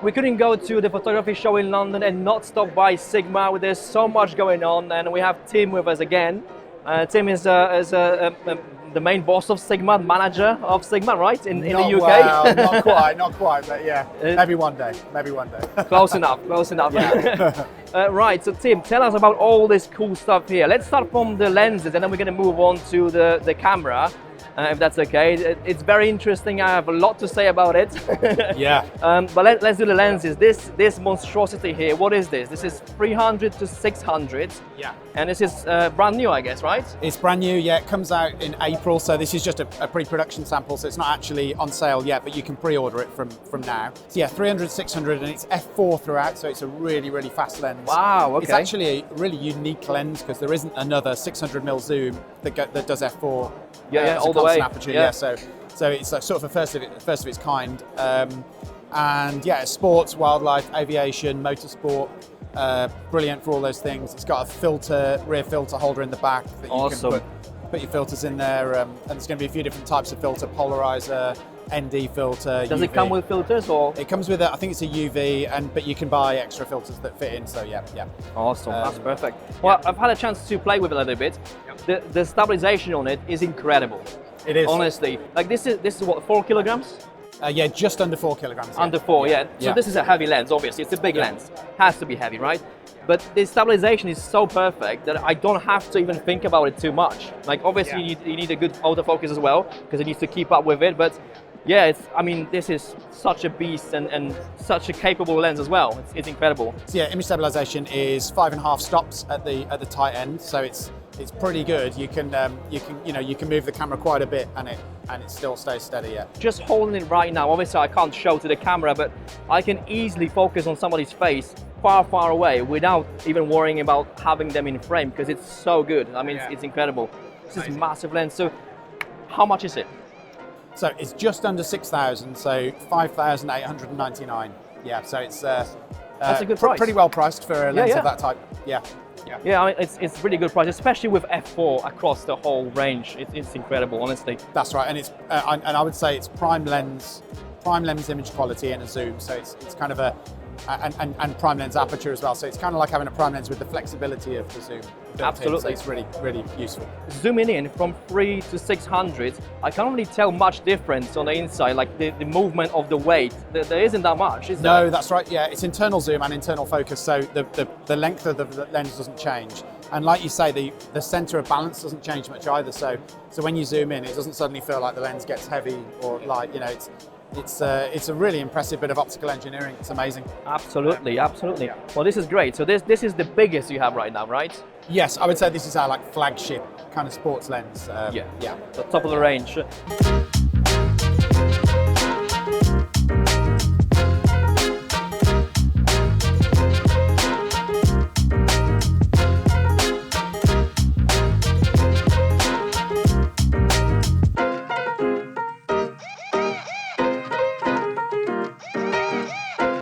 we couldn't go to the photography show in London and not stop by Sigma. There's so much going on, and we have Tim with us again. Tim is the main boss of Sigma, manager of Sigma, right? In the UK? Well, not quite, but yeah, maybe one day. Close enough. Yeah. Right, so Tim, tell us about all this cool stuff here. Let's start from the lenses, and then we're going to move on to the camera. If that's okay. It's very interesting. I have a lot to say about it. Yeah. But let's do the lenses. This monstrosity here, what is this? This is 300 to 600. Yeah. And this is brand new, I guess, right? It's brand new, yeah. It comes out in April, so this is just a pre-production sample, so it's not actually on sale yet, but you can pre-order it from now. So yeah, 300, 600, and it's F4 throughout, so it's a really, really fast lens. Wow, okay. It's actually a really unique lens because there isn't another 600mm zoom that does F4. Yeah, all the way. Aperture, yeah. So it's like sort of a first of its kind, and yeah, sports, wildlife, aviation, motorsport, brilliant for all those things. It's got a rear filter holder in the back that you can put your filters in there, and there's going to be a few different types of filter: polarizer, ND filter. Does UV. it come with filters or? It comes with I think it's a UV, but you can buy extra filters that fit in. So yeah. Awesome, that's perfect. Well, I've had a chance to play with it a little bit. The stabilization on it is incredible. It is. Honestly, like this is what, 4 kilograms? Yeah, just under 4 kilograms. Yeah. Under 4, yeah. So this is a heavy lens, obviously. It's a big lens. Has to be heavy, right? But the stabilization is so perfect that I don't have to even think about it too much. Like obviously you need a good autofocus as well because it needs to keep up with it. But yeah, this is such a beast and such a capable lens as well. It's incredible. So yeah, image stabilization is 5.5 stops at the tight end, so it's pretty good. You can move the camera quite a bit and it still stays steady. Yeah. Just holding it right now. Obviously, I can't show to the camera, but I can easily focus on somebody's face far away without even worrying about having them in frame because it's so good. I mean, it's incredible. This is a massive lens. So, how much is it? So it's just under 6,000. So 5,899. Yeah. So it's that's a good price. Pretty well priced for a lens of that type. Yeah. Yeah, I mean, it's really good price, especially with F4 across the whole range. It's incredible, honestly. That's right, and it's and I would say it's prime lens image quality in a zoom. So it's kind of and prime lens aperture as well. So it's kind of like having a prime lens with the flexibility of the zoom. Absolutely. So it's really, really useful. Zooming in from 3 to 600, I can't really tell much difference on the inside, like the movement of the weight. There isn't that much, is there? No, that's right. Yeah, it's internal zoom and internal focus, so the length of the lens doesn't change. And like you say, the center of balance doesn't change much either. So when you zoom in, it doesn't suddenly feel like the lens gets heavy or light. You know, it's a really impressive bit of optical engineering. It's amazing. Absolutely. Well, this is great. So this is the biggest you have right now, right? Yes, I would say this is our flagship kind of sports lens. The top of the range.